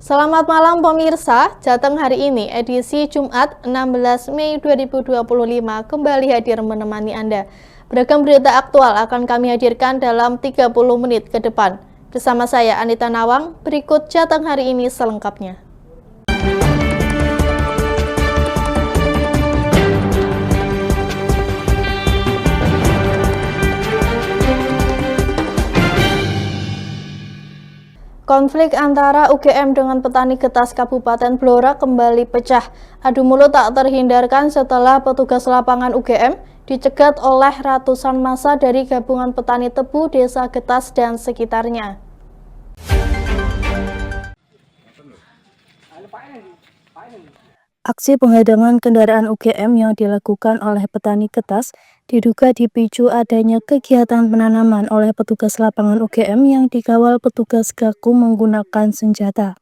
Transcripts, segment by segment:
Selamat malam pemirsa, Jateng hari ini edisi Jumat 16 Mei 2025 kembali hadir menemani Anda. Beragam berita aktual akan kami hadirkan dalam 30 menit ke depan. Bersama saya Anita Nawang, berikut Jateng hari ini selengkapnya. Konflik antara UGM dengan petani getas Kabupaten Blora kembali pecah. Adu mulut tak terhindarkan setelah petugas lapangan UGM dicegat oleh ratusan massa dari gabungan petani tebu Desa Getas dan sekitarnya. Aksi penghadangan kendaraan UGM yang dilakukan oleh petani getas diduga dipicu adanya kegiatan penanaman oleh petugas lapangan UGM yang dikawal petugas Gakum menggunakan senjata.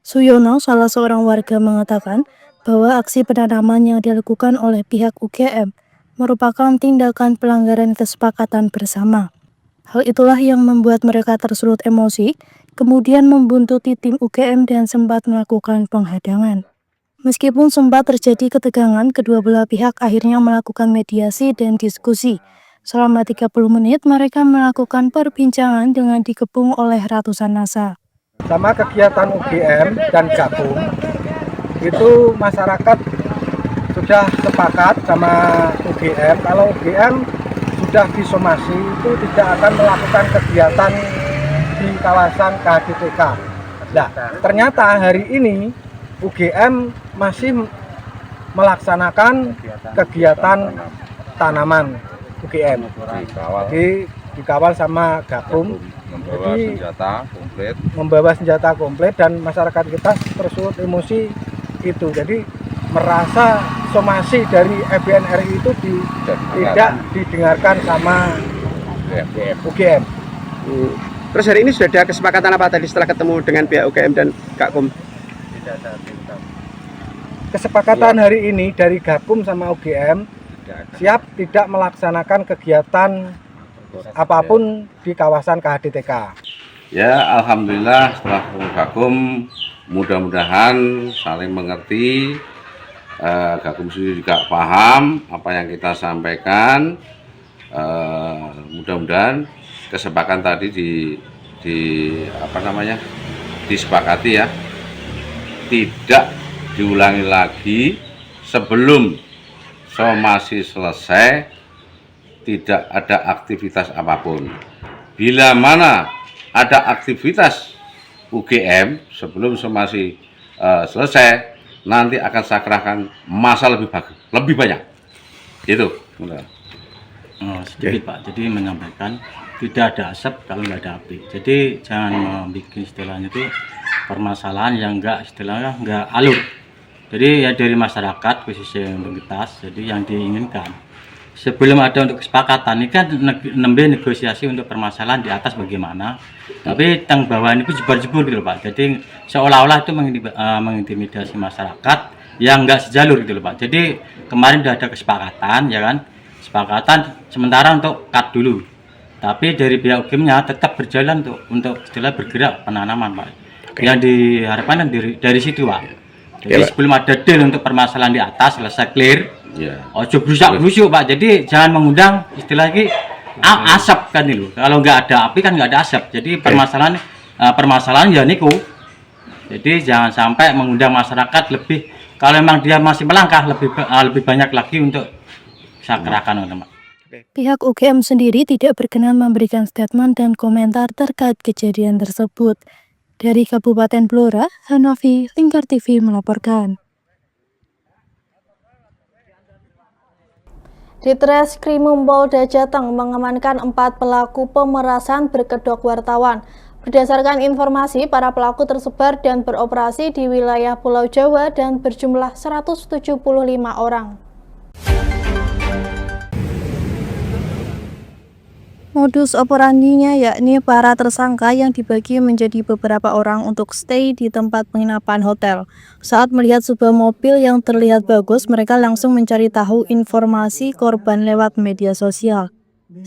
Suyono, salah seorang warga, mengatakan bahwa aksi penanaman yang dilakukan oleh pihak UGM merupakan tindakan pelanggaran kesepakatan bersama. Hal itulah yang membuat mereka tersulut emosi, kemudian membuntuti tim UGM dan sempat melakukan penghadangan. Meskipun sempat terjadi ketegangan, kedua belah pihak akhirnya melakukan mediasi dan diskusi. Selama 30 menit, mereka melakukan perbincangan dengan dikepung oleh ratusan massa. Sama kegiatan UGM dan Gakum, itu masyarakat sudah sepakat sama UGM, kalau UGM sudah disomasi itu tidak akan melakukan kegiatan di kawasan KHDTK. Nah, ternyata hari ini UGM masih melaksanakan kegiatan tanaman UGM. Jadi dikawal sama Gakum, membawa senjata komplit dan masyarakat kita tersulut emosi itu. Jadi merasa somasi dari FBNRI itu tidak didengarkan sama UGM. Terus hari ini sudah ada kesepakatan apa tadi setelah ketemu dengan pihak UGM dan Gakum? Kesepakatan hari ini dari Gakum sama UGM siap tidak melaksanakan kegiatan apapun di kawasan KHDTK. Ya, alhamdulillah setelah Gakum mudah-mudahan saling mengerti. Gakum sendiri juga paham apa yang kita sampaikan. Mudah-mudahan kesepakatan tadi disepakati ya, tidak diulangi lagi sebelum somasi selesai, tidak ada aktivitas apapun. Bila mana ada aktivitas UGM sebelum somasi selesai, nanti akan saya kerahkan massa lebih banyak. Itu. Sedikit Pak, jadi menyampaikan tidak ada asap kalau nggak ada api. Jadi jangan membuat istilahnya itu permasalahan yang istilahnya nggak alur. Jadi ya dari masyarakat khususnya untuk Getas, jadi yang diinginkan sebelum ada untuk kesepakatan ini kan nembe negosiasi untuk permasalahan di atas bagaimana, tapi tang bawah ini jebur-jebur gitu Pak. Jadi seolah-olah itu mengintimidasi masyarakat yang nggak sejalur gitu Pak. Jadi kemarin sudah ada kesepakatan ya kan, kesepakatan sementara untuk cut dulu, tapi dari pihak UGM-nya tetap berjalan untuk istilah bergerak penanaman Pak. Yang diharapkan dari situ Pak. Jadi ya, sebelum ada deal untuk permasalahan di atas selesai clear, ojo brusak-brusuk Pak. Jadi jangan mengundang istilah lagi asap kan itu. Kalau nggak ada api kan nggak ada asap. Jadi permasalahan ya niku. Jadi jangan sampai mengundang masyarakat lebih. Kalau memang dia masih melangkah lebih banyak lagi untuk saya kerahkan Pak. Pihak UGM sendiri tidak berkenan memberikan statement dan komentar terkait kejadian tersebut. Dari Kabupaten Blora, Hanafi, Lingkar TV melaporkan. Ditreskrimum Polda Jateng mengamankan 4 pelaku pemerasan berkedok wartawan. Berdasarkan informasi, para pelaku tersebar dan beroperasi di wilayah Pulau Jawa dan berjumlah 175 orang. Modus operandinya yakni para tersangka yang dibagi menjadi beberapa orang untuk stay di tempat penginapan hotel. Saat melihat sebuah mobil yang terlihat bagus, mereka langsung mencari tahu informasi korban lewat media sosial.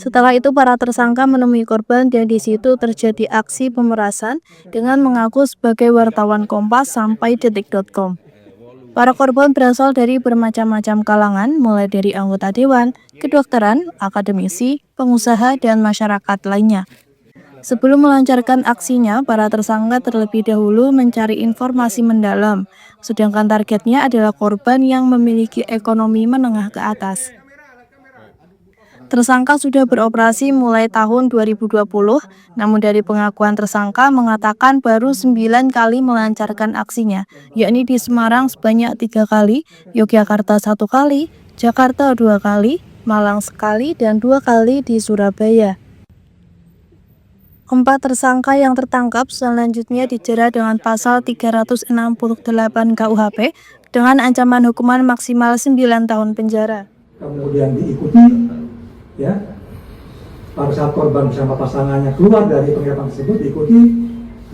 Setelah itu para tersangka menemui korban dan di situ terjadi aksi pemerasan dengan mengaku sebagai wartawan Kompas sampai detik.com. Para korban berasal dari bermacam-macam kalangan, mulai dari anggota dewan, kedokteran, akademisi, pengusaha, dan masyarakat lainnya. Sebelum melancarkan aksinya, para tersangka terlebih dahulu mencari informasi mendalam, sedangkan targetnya adalah korban yang memiliki ekonomi menengah ke atas. Tersangka sudah beroperasi mulai tahun 2020, namun dari pengakuan tersangka mengatakan baru 9 kali melancarkan aksinya, yakni di Semarang sebanyak 3 kali, Yogyakarta 1 kali, Jakarta 2 kali, Malang sekali, dan 2 kali di Surabaya. 4 tersangka yang tertangkap selanjutnya dijerat dengan pasal 368 KUHP dengan ancaman hukuman maksimal 9 tahun penjara. Kemudian diikuti, ya, pada saat korban bersama pasangannya keluar dari penginapan tersebut diikuti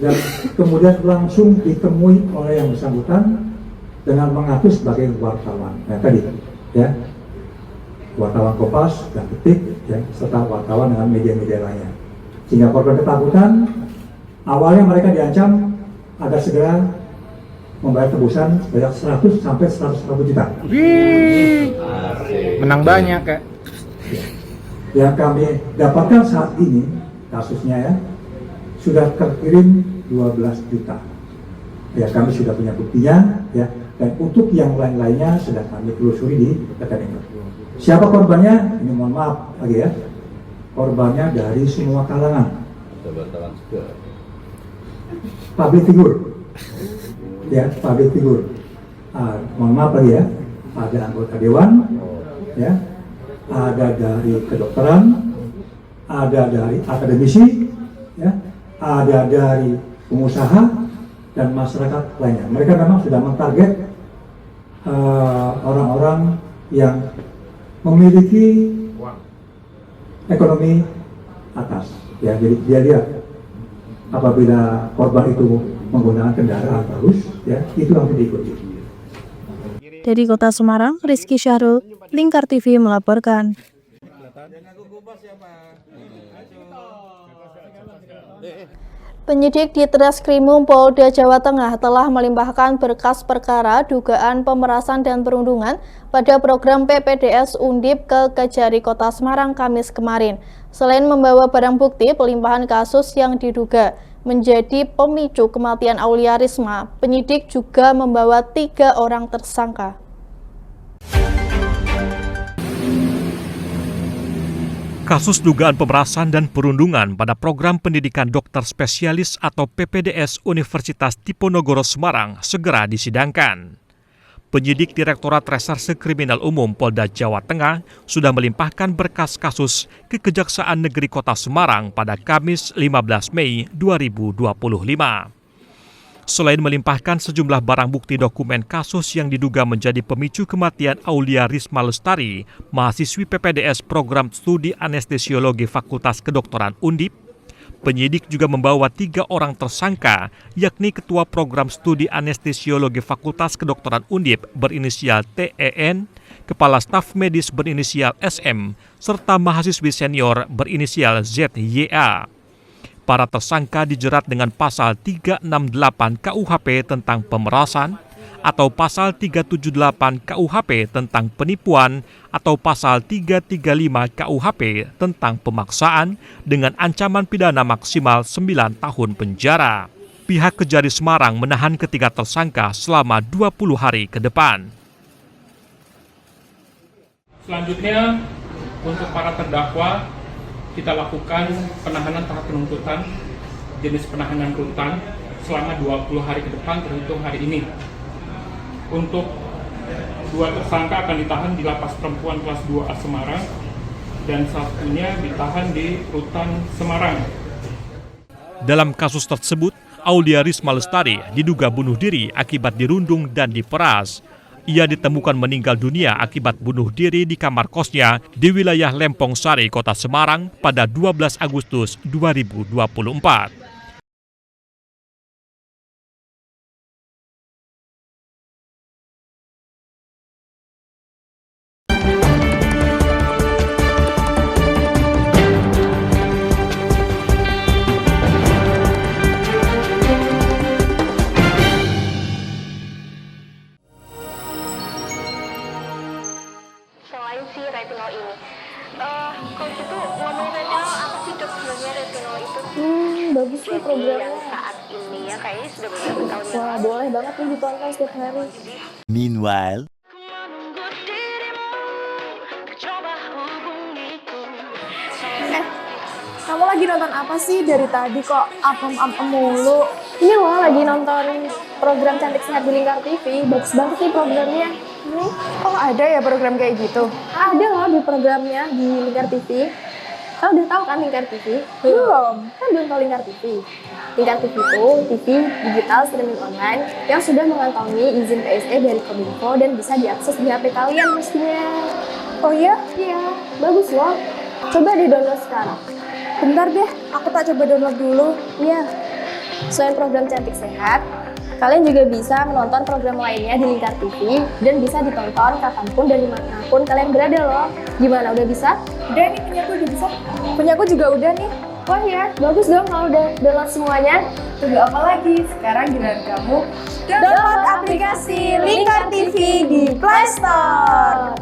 dan kemudian langsung ditemui oleh yang bersangkutan dengan mengaku sebagai wartawan. Nah, tadi, ya, wartawan Kompas dan Detik, ya, serta wartawan dengan media-media lainnya. Sehingga korban ketakutan, awalnya mereka diancam agar segera membayar tebusan sebanyak 100 sampai 140 juta. Menang banyak, Kak. Yang kami dapatkan saat ini kasusnya, ya, sudah terkirim 12 juta. Ya, kami sudah punya buktinya, ya, dan untuk yang lain-lainnya sedang kami telusuri di rekening. Siapa korbannya? Ini mohon maaf lagi, ya. Korbannya dari semua kalangan. Public figure. Ya, public figure. Mohon maaf lagi, ya. Ada anggota dewan, ya. Ada dari kedokteran, ada dari akademisi, ya, ada dari pengusaha dan masyarakat lainnya. Mereka memang sudah mentarget orang-orang yang memiliki ekonomi atas. Ya, jadi dia lihat apabila korban itu menggunakan kendaraan bagus, ya, itu langsung diikuti. Dari Kota Semarang, Rizky Syahrul, Lingkar TV melaporkan. Penyidik di Treskrimum Polda Jawa Tengah telah melimpahkan berkas perkara dugaan pemerasan dan perundungan pada program PPDS Undip ke Kejari Kota Semarang Kamis kemarin. Selain membawa barang bukti pelimpahan kasus yang diduga menjadi pemicu kematian Aulia Risma, penyidik juga membawa 3 orang tersangka. Kasus dugaan pemerasan dan perundungan pada program pendidikan dokter spesialis atau PPDS Universitas Diponegoro Semarang segera disidangkan. Penyidik Direktorat Reserse Kriminal Umum Polda Jawa Tengah sudah melimpahkan berkas kasus ke Kejaksaan Negeri Kota Semarang pada Kamis 15 Mei 2025. Selain melimpahkan sejumlah barang bukti dokumen kasus yang diduga menjadi pemicu kematian Aulia Risma Lestari, mahasiswi PPDS Program Studi Anestesiologi Fakultas Kedokteran Undip, penyidik juga membawa 3 orang tersangka, yakni Ketua Program Studi Anestesiologi Fakultas Kedokteran Undip berinisial TEN, Kepala Staf Medis berinisial SM, serta mahasiswi senior berinisial ZYA. Para tersangka dijerat dengan pasal 368 KUHP tentang pemerasan, atau pasal 378 KUHP tentang penipuan, atau pasal 335 KUHP tentang pemaksaan dengan ancaman pidana maksimal 9 tahun penjara. Pihak Kejari Semarang menahan ketiga tersangka selama 20 hari ke depan. Selanjutnya, untuk para terdakwa, kita lakukan penahanan tahap penuntutan jenis penahanan rutan selama 20 hari ke depan terhitung hari ini. Untuk 2 tersangka akan ditahan di Lapas Perempuan kelas 2A Semarang dan satunya ditahan di Rutan Semarang. Dalam kasus tersebut, Aulia Risma Lestari diduga bunuh diri akibat dirundung dan diperas. Ia ditemukan meninggal dunia akibat bunuh diri di kamar kosnya di wilayah Lempong Sari, Kota Semarang pada 12 Agustus 2024. si retinol ini. Kalau gitu ngomongin retinol, apa sih dok sebenarnya retinol itu? Bagus nih Jadi programnya. yang saat ini ya kayaknya sudah beberapa tahun yang Wah, lalu. boleh banget nih ditonton setiap hari. Meanwhile, Kamu lagi nonton apa sih dari tadi kok apem-apem mulu? Ini loh lagi nonton program Cantik Sehat di Lingkar TV. Bagus banget nih programnya. Oh, ada ya program kayak gitu? Ada loh di programnya di Lingkar TV. Kau udah tahu kan Lingkar TV? Belum. Kan belum tahu Lingkar TV. Lingkar TV itu TV digital streaming online yang sudah mengantongi izin PSE dari Kominfo dan bisa diakses di HP kalian mestinya. Oh iya? Iya, bagus loh. Coba di-download sekarang. Bentar deh, aku tak coba download dulu. Iya. Selain program Cantik Sehat, kalian juga bisa menonton program lainnya di Lingkar TV dan bisa ditonton kapanpun dan dimanapun kalian berada loh. Gimana, udah bisa? Udah nih, punyaku udah bisa. Punyaku juga udah nih. Wah ya, bagus dong kalau udah download semuanya. Tunggu apa lagi? Sekarang giliran kamu download aplikasi Lingkar TV di Play Store.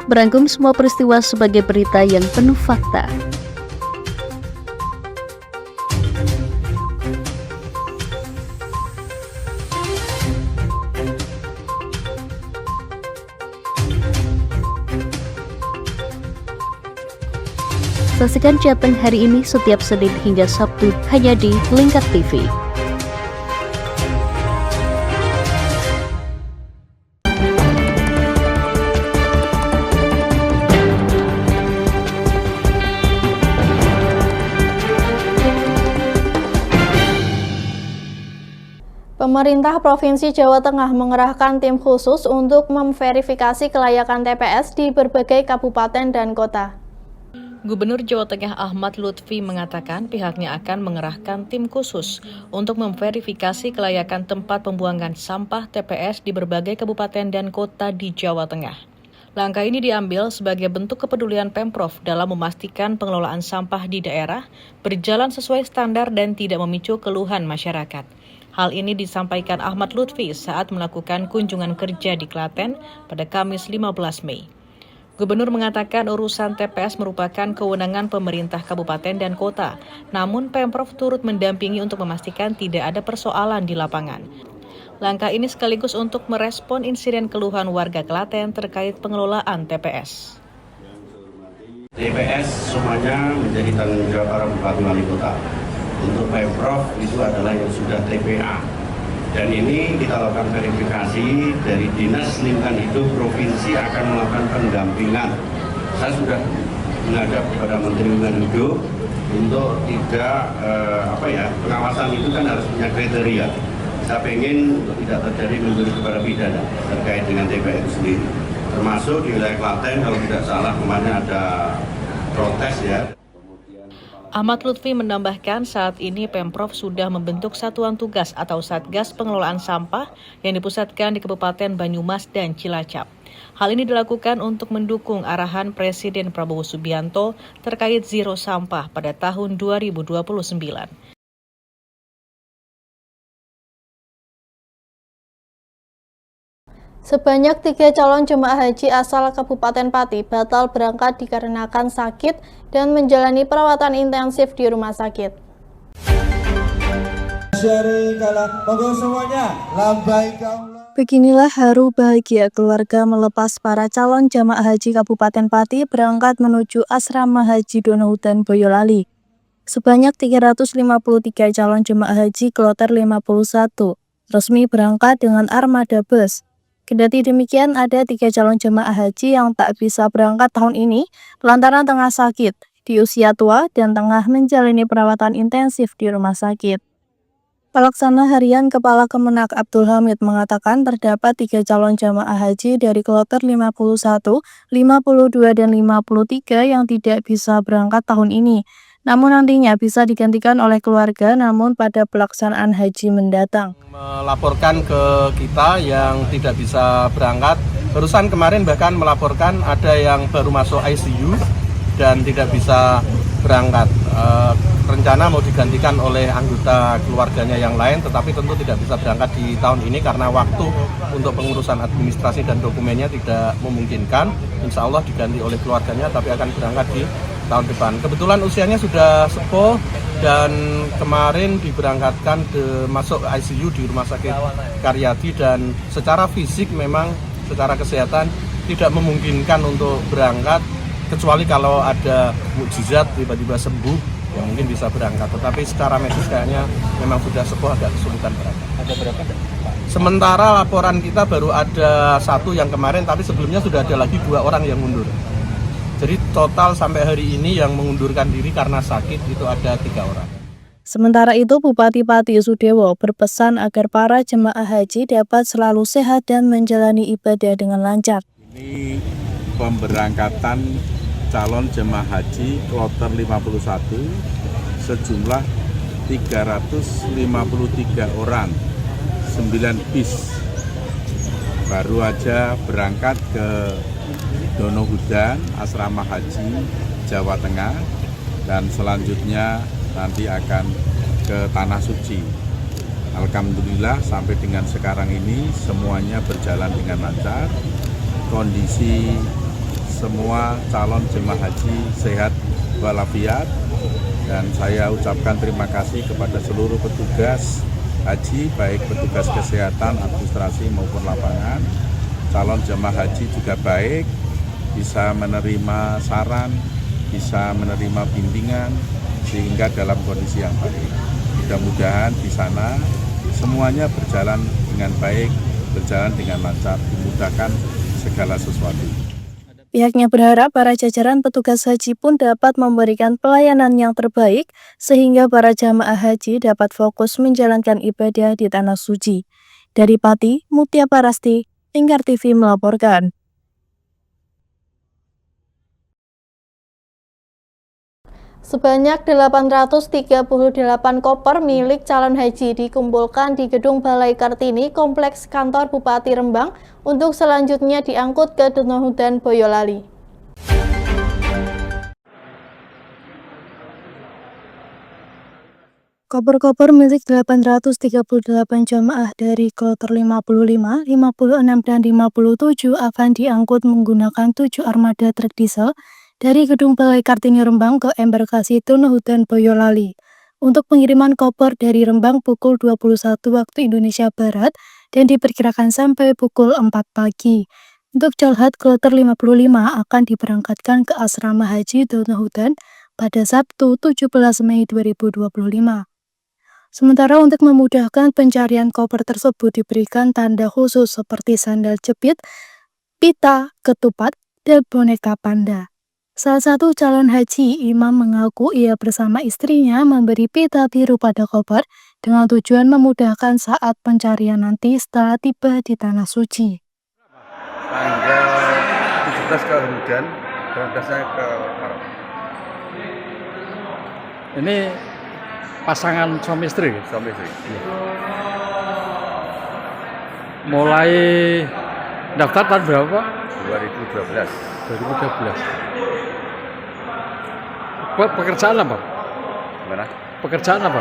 Berangkum semua peristiwa sebagai berita yang penuh fakta. Saksikan Jateng hari ini setiap Senin hingga Sabtu hanya di Lingkar TV. Pemerintah Provinsi Jawa Tengah mengerahkan tim khusus untuk memverifikasi kelayakan TPS di berbagai kabupaten dan kota. Gubernur Jawa Tengah Ahmad Lutfi mengatakan pihaknya akan mengerahkan tim khusus untuk memverifikasi kelayakan tempat pembuangan sampah TPS di berbagai kabupaten dan kota di Jawa Tengah. Langkah ini diambil sebagai bentuk kepedulian Pemprov dalam memastikan pengelolaan sampah di daerah berjalan sesuai standar dan tidak memicu keluhan masyarakat. Hal ini disampaikan Ahmad Lutfi saat melakukan kunjungan kerja di Klaten pada Kamis 15 Mei. Gubernur mengatakan urusan TPS merupakan kewenangan pemerintah kabupaten dan kota, namun Pemprov turut mendampingi untuk memastikan tidak ada persoalan di lapangan. Langkah ini sekaligus untuk merespon insiden keluhan warga Klaten terkait pengelolaan TPS. TPS semuanya menjadi tanggung jawab para bupati wali kota. Untuk Pemprov itu adalah yang sudah TPA. Dan ini kita lakukan verifikasi dari Dinas Lingkungan Hidup Provinsi akan melakukan pendampingan. Saya sudah menghadap kepada Menteri Lingkungan Hidup untuk tidak pengawasan itu kan harus punya kriteria. Saya ingin untuk tidak terjadi memberi kepada pidana terkait dengan TPS itu sendiri. Termasuk di wilayah Klaten kalau tidak salah kemarin ada protes ya. Ahmad Lutfi menambahkan saat ini Pemprov sudah membentuk satuan tugas atau Satgas Pengelolaan Sampah yang dipusatkan di Kabupaten Banyumas dan Cilacap. Hal ini dilakukan untuk mendukung arahan Presiden Prabowo Subianto terkait zero sampah pada tahun 2029. Sebanyak 3 calon jemaah haji asal Kabupaten Pati batal berangkat dikarenakan sakit dan menjalani perawatan intensif di rumah sakit. Beginilah haru bahagia keluarga melepas para calon jamaah haji Kabupaten Pati berangkat menuju Asrama Haji Donohudan Boyolali. Sebanyak 353 calon jemaah haji kloter 51 resmi berangkat dengan armada bus. Kendati demikian, ada 3 calon jemaah haji yang tak bisa berangkat tahun ini lantaran tengah sakit, di usia tua, dan tengah menjalani perawatan intensif di rumah sakit. Pelaksana Harian Kepala Kemenak Abdul Hamid mengatakan terdapat 3 calon jemaah haji dari kloter 51, 52, dan 53 yang tidak bisa berangkat tahun ini. Namun nantinya bisa digantikan oleh keluarga namun pada pelaksanaan haji mendatang. Melaporkan ke kita yang tidak bisa berangkat Barusan kemarin bahkan melaporkan ada yang baru masuk ICU dan tidak bisa berangkat. Rencana mau digantikan oleh anggota keluarganya yang lain, tetapi tentu tidak bisa berangkat di tahun ini karena waktu untuk pengurusan administrasi dan dokumennya tidak memungkinkan. Insya Allah diganti oleh keluarganya, tapi akan berangkat di tahun depan. Kebetulan usianya sudah sepuh dan kemarin diberangkatkan masuk ICU di Rumah Sakit Karyadi, dan secara fisik memang secara kesehatan tidak memungkinkan untuk berangkat, kecuali kalau ada mukjizat tiba-tiba sembuh ya mungkin bisa berangkat, tetapi secara medis kayaknya memang sudah sepuh, agak kesulitan berangkat. Ada berapa? Sementara laporan kita baru ada 1 yang kemarin, tapi sebelumnya sudah ada lagi 2 orang yang mundur. Jadi total sampai hari ini yang mengundurkan diri karena sakit itu ada 3 orang. Sementara itu, Bupati Pati Sudewo berpesan agar para jemaah haji dapat selalu sehat dan menjalani ibadah dengan lancar. Ini pemberangkatan calon jemaah haji kloter 51 sejumlah 353 orang, 9 bis. Baru aja berangkat ke Donohudan, asrama haji Jawa Tengah, dan selanjutnya nanti akan ke Tanah Suci. Alhamdulillah sampai dengan sekarang ini semuanya berjalan dengan lancar. Kondisi semua calon jemaah haji sehat walafiat, dan saya ucapkan terima kasih kepada seluruh petugas haji, baik petugas kesehatan, administrasi maupun lapangan. Calon jemaah haji juga baik, bisa menerima saran, bisa menerima bimbingan, sehingga dalam kondisi yang baik. Mudah-mudahan di sana semuanya berjalan dengan baik, berjalan dengan lancar, dimudahkan segala sesuatu. Pihaknya berharap para jajaran petugas haji pun dapat memberikan pelayanan yang terbaik sehingga para jamaah haji dapat fokus menjalankan ibadah di Tanah Suci. Dari Pati, Mutia Parasti, Lingkar TV melaporkan. Sebanyak 838 koper milik calon haji dikumpulkan di Gedung Balai Kartini, Kompleks Kantor Bupati Rembang, untuk selanjutnya diangkut ke Donohudan, Boyolali. Koper-koper milik 838 jamaah dari kloter 55, 56, dan 57 akan diangkut menggunakan 7 armada truk diesel dari Gedung Balai Kartini Rembang ke embarkasi Donohudan, Boyolali. Untuk pengiriman koper dari Rembang pukul 21 waktu Indonesia Barat dan diperkirakan sampai pukul 4 pagi. Untuk Jalhat kloter 55 akan diberangkatkan ke Asrama Haji Donohudan pada Sabtu 17 Mei 2025. Sementara untuk memudahkan pencarian koper tersebut diberikan tanda khusus seperti sandal jepit, pita, ketupat, dan boneka panda. Salah satu calon haji, Imam, mengaku ia bersama istrinya memberi pita biru pada koper dengan tujuan memudahkan saat pencarian nanti setelah tiba di Tanah Suci. Tanggal 17 ke Hudan, 12-nya ke Arab. Ini pasangan suami istri? Suami istri. Mulai daftar tahun berapa? 2012. 2012. Pekerjaan apa? Gimana? Pekerjaan apa?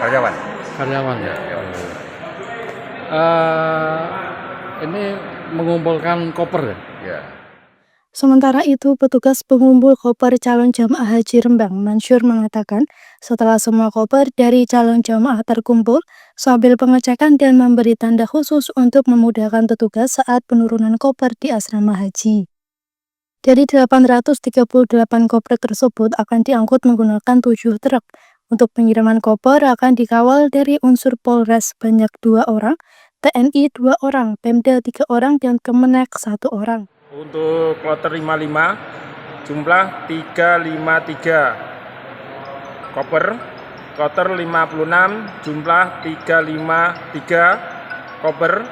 Karyawan. Karyawan. Ya. Ini mengumpulkan koper ya? Ya. Sementara itu, petugas pengumpul koper calon jamaah haji Rembang, Mansur, mengatakan setelah semua koper dari calon jamaah terkumpul, sambil pengecekan dan memberi tanda khusus untuk memudahkan petugas saat penurunan koper di asrama haji. Dari 838 koper tersebut akan diangkut menggunakan 7 truk. Untuk pengiriman koper akan dikawal dari unsur Polres sebanyak 2 orang, TNI 2 orang, Pemda 3 orang, dan Kemenak 1 orang. Untuk kloter 55 jumlah 353 koper, kloter 56 jumlah 353 koper,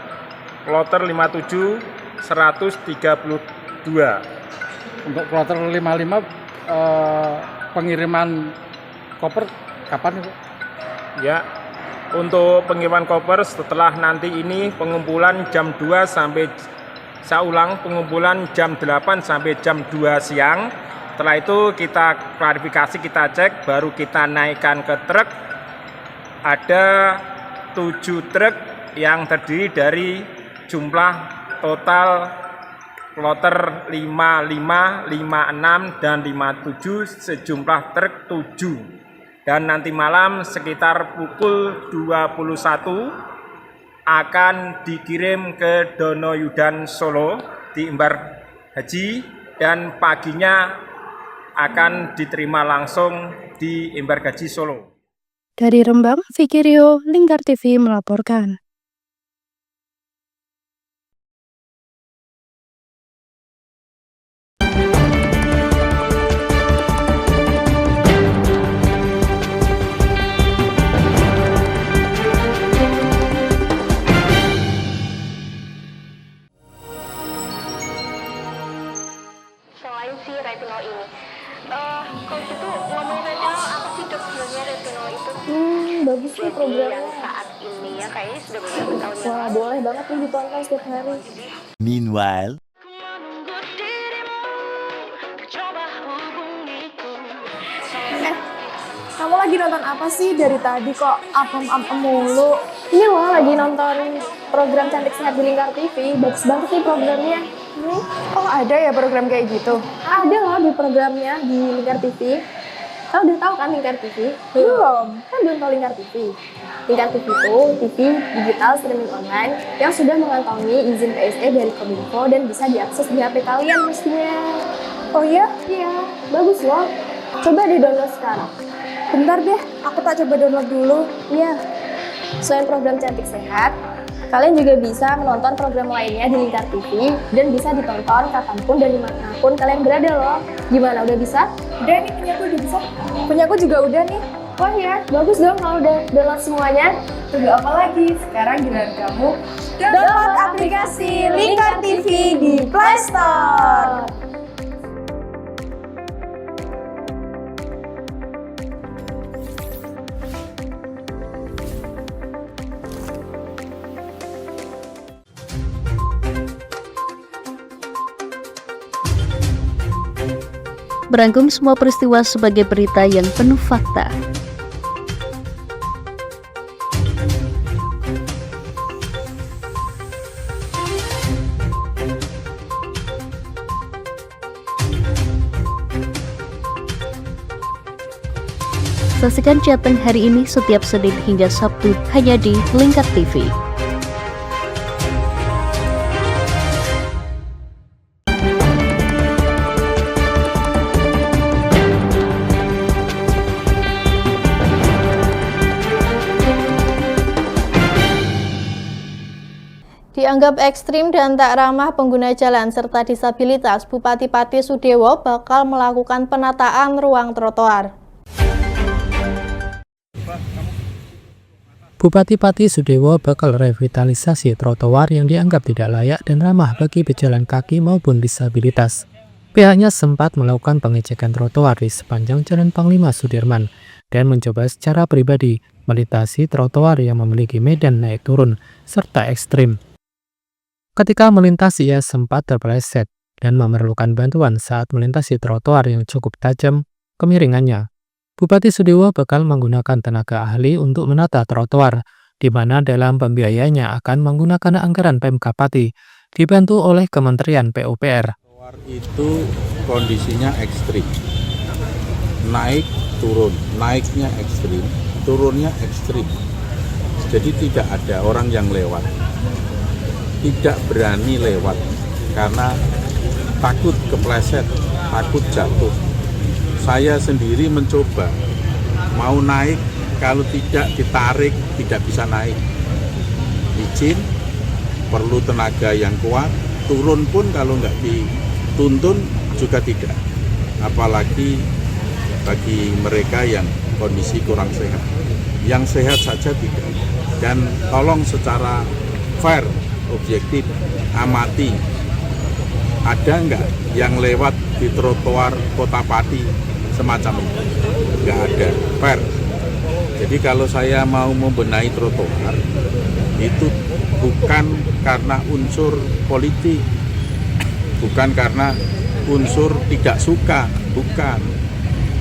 kloter 57 132. Untuk kloter 55 pengiriman koper kapan itu? Ya, untuk pengiriman koper setelah nanti ini pengumpulan jam 2 sampai Saya ulang, pengumpulan jam 8 sampai jam 2 siang. Setelah itu kita klarifikasi, kita cek, baru kita naikkan ke truk. Ada 7 truk yang terdiri dari jumlah total kloter 55, 56, dan 57 sejumlah truk 7. Dan nanti malam sekitar pukul 21 akan dikirim ke Donohudan Solo di Embar Haji, dan paginya akan diterima langsung di Embar Haji Solo. Dari Rembang, Vicky Rio, Lingkar TV melaporkan. Selain si retinol ini, kalau gitu ngomongin retinol, apa sih dok sebenarnya retinol itu? Bagus nih programnya. Yang saat ini ya kayaknya sudah beberapa tahun yang Wah, lalu. boleh banget nih ditonton setiap hari. Meanwhile, Kamu lagi nonton apa sih dari tadi kok apem-apem mulu? Ini loh lagi nonton program Cantik Sehat di Lingkar TV. Bagus banget nih programnya. Oh ada ya program kayak gitu? Ada loh di programnya di Lingkar TV. Kau udah tahu kan Lingkar TV? Belum. Kan belum tahu Lingkar TV. Lingkar TV itu TV digital streaming online yang sudah mengantongi izin PSE dari Kominfo dan bisa diakses di HP kalian mestinya. Oh iya? Iya, bagus loh. Coba di-download sekarang. Bentar deh, aku tak coba download dulu. Iya. Selain program Cantik Sehat, kalian juga bisa menonton program lainnya di Lingkar TV dan bisa ditonton kapanpun dan dimanapun kalian berada loh. Gimana, udah bisa? Udah nih, punyaku udah bisa. Punyaku juga udah nih. Wah ya, bagus dong kalau udah download semuanya. Tunggu apa lagi? Sekarang giliran kamu download aplikasi Lingkar TV di Play Store. Merangkum semua peristiwa sebagai berita yang penuh fakta. Saksikan Jateng hari ini setiap Senin hingga Sabtu hanya di Lingkar TV. Dianggap ekstrim dan tak ramah pengguna jalan serta disabilitas, Bupati Pati Sudewo bakal melakukan penataan ruang trotoar. Bupati Pati Sudewo bakal revitalisasi trotoar yang dianggap tidak layak dan ramah bagi pejalan kaki maupun disabilitas. Pihaknya sempat melakukan pengecekan trotoar di sepanjang Jalan Panglima Sudirman dan mencoba secara pribadi melintasi trotoar yang memiliki medan naik turun serta ekstrim. Ketika melintasi, ia sempat terpeleset dan memerlukan bantuan saat melintasi trotoar yang cukup tajam kemiringannya. Bupati Sudewo bakal menggunakan tenaga ahli untuk menata trotoar, di mana dalam pembiayanya akan menggunakan anggaran Pemkab Pati, dibantu oleh Kementerian PUPR. Trotoar itu kondisinya ekstrim, naik turun, naiknya ekstrim, turunnya ekstrim. Jadi tidak ada orang yang lewat. Tidak berani lewat karena takut kepleset, takut jatuh. Saya sendiri mencoba mau naik, kalau tidak ditarik tidak bisa naik. Licin, perlu tenaga yang kuat. Turun pun kalau nggak dituntun juga tidak. Apalagi bagi mereka yang kondisi kurang sehat. Yang sehat saja tidak. Dan tolong secara fair, objektif, amati, ada nggak yang lewat di trotoar Kota Pati semacam itu? Nggak ada, fair. Jadi kalau saya mau membenahi trotoar, itu bukan karena unsur politik, bukan karena unsur tidak suka, bukan.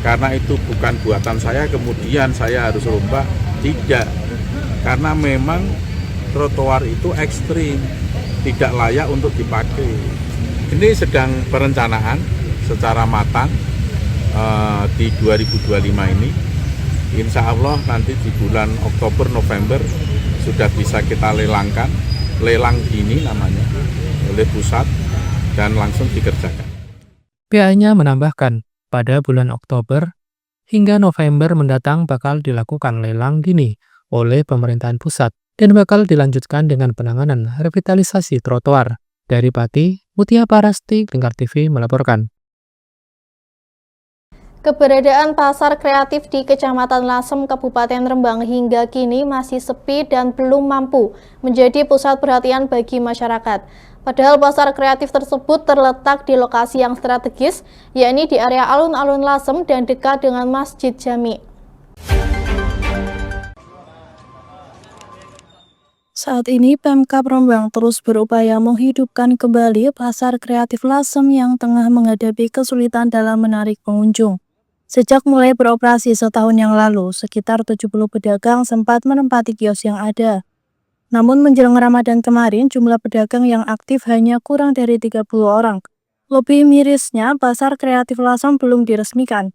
Karena itu bukan buatan saya, kemudian saya harus rombak, tidak. Karena memang trotoar itu ekstrim, tidak layak untuk dipakai. Ini sedang perencanaan secara matang di 2025 ini. Insya Allah nanti di bulan Oktober, November sudah bisa kita lelangkan, lelang dini namanya, oleh pusat dan langsung dikerjakan. Pihaknya menambahkan, pada bulan Oktober hingga November mendatang bakal dilakukan lelang dini oleh pemerintahan pusat dan bakal dilanjutkan dengan penanganan revitalisasi trotoar. Dari Pati, Mutia Parasti, Lingkar TV melaporkan. Keberadaan pasar kreatif di Kecamatan Lasem, Kabupaten Rembang hingga kini masih sepi dan belum mampu menjadi pusat perhatian bagi masyarakat. Padahal pasar kreatif tersebut terletak di lokasi yang strategis, yakni di area alun-alun Lasem dan dekat dengan Masjid Jami. Saat ini Pemkab Rembang terus berupaya menghidupkan kembali pasar kreatif Lasem yang tengah menghadapi kesulitan dalam menarik pengunjung. Sejak mulai beroperasi setahun yang lalu, sekitar 70 pedagang sempat menempati kios yang ada. Namun menjelang Ramadan kemarin, jumlah pedagang yang aktif hanya kurang dari 30 orang. Lebih mirisnya, pasar kreatif Lasem belum diresmikan.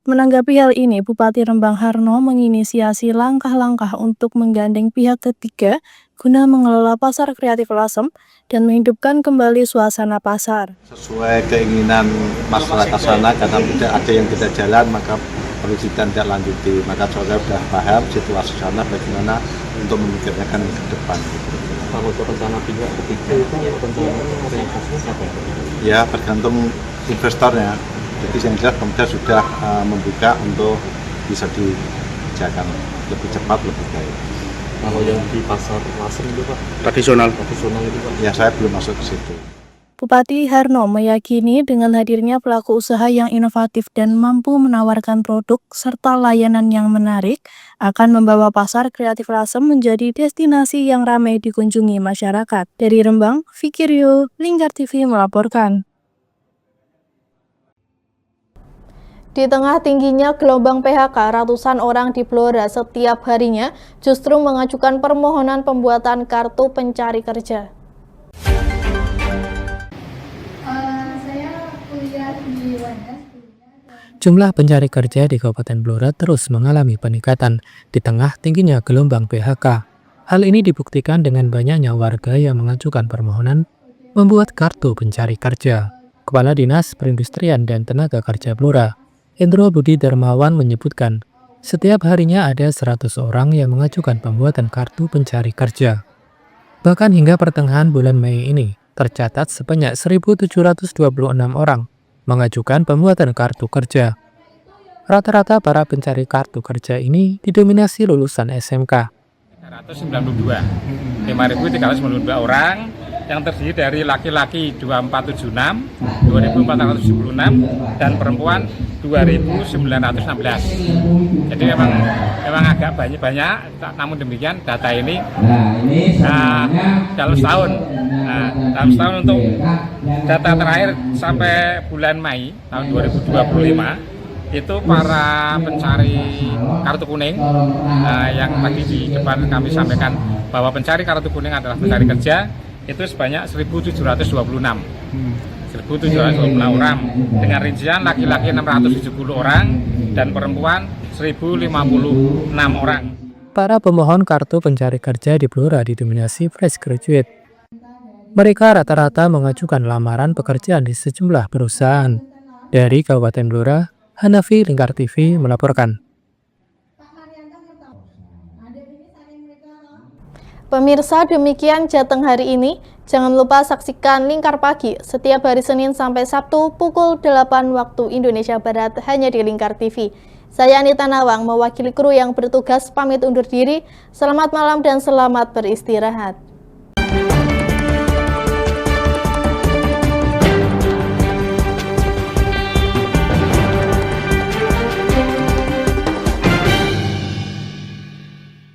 Menanggapi hal ini, Bupati Rembang Harno menginisiasi langkah-langkah untuk menggandeng pihak ketiga guna mengelola pasar kreatif Lasem dan menghidupkan kembali suasana pasar. Sesuai keinginan masyarakat sana, karena tidak ada yang tidak jalan, maka perlu tidak lanjuti. Maka saya sudah paham situasi sana bagaimana untuk memikirkan ke depan. Kalau rencana pihak ketiga itu orientasinya apa? Ya, tergantung investornya. Jadi yang jelas pemerintah sudah membuka untuk bisa dikerjakan lebih cepat, lebih baik. Kalau yang di pasar Lasem itu Pak? Tradisional itu Pak? Ya, saya belum masuk ke situ. Bupati Harno meyakini dengan hadirnya pelaku usaha yang inovatif dan mampu menawarkan produk serta layanan yang menarik akan membawa pasar kreatif Lasem menjadi destinasi yang ramai dikunjungi masyarakat. Dari Rembang, Vicky Rio, Lingkar TV melaporkan. Di tengah tingginya gelombang PHK, ratusan orang di Blora setiap harinya justru mengajukan permohonan pembuatan kartu pencari kerja. Jumlah pencari kerja di Kabupaten Blora terus mengalami peningkatan di tengah tingginya gelombang PHK. Hal ini dibuktikan dengan banyaknya warga yang mengajukan permohonan membuat kartu pencari kerja. Kepala Dinas Perindustrian dan Tenaga Kerja Blora, Endro Budi Darmawan menyebutkan, setiap harinya ada 100 orang yang mengajukan pembuatan kartu pencari kerja. Bahkan hingga pertengahan bulan Mei ini, tercatat sebanyak 1.726 orang mengajukan pembuatan kartu kerja. Rata-rata para pencari kartu kerja ini didominasi lulusan SMK. 392, 5.392 orang, yang terdiri dari laki-laki 2476, 2476 dan perempuan 2916. Jadi memang agak banyak, namun demikian data ini dalam setahun. Dalam setahun untuk data terakhir sampai bulan Mei tahun 2025 itu para pencari kartu kuning yang tadi di depan kami sampaikan bahwa pencari kartu kuning adalah pencari kerja itu sebanyak 1.726 orang dengan rincian laki-laki 670 orang dan perempuan 1.056 orang. Para pemohon kartu pencari kerja di Blora didominasi fresh graduate. Mereka rata-rata mengajukan lamaran pekerjaan di sejumlah perusahaan. Dari Kabupaten Blora, Hanafi, Lingkar TV melaporkan. Pemirsa, demikian Jateng hari ini. Jangan lupa saksikan Lingkar Pagi setiap hari Senin sampai Sabtu pukul 8 waktu Indonesia Barat hanya di Lingkar TV. Saya Anita Nawang mewakili kru yang bertugas pamit undur diri. Selamat malam dan selamat beristirahat.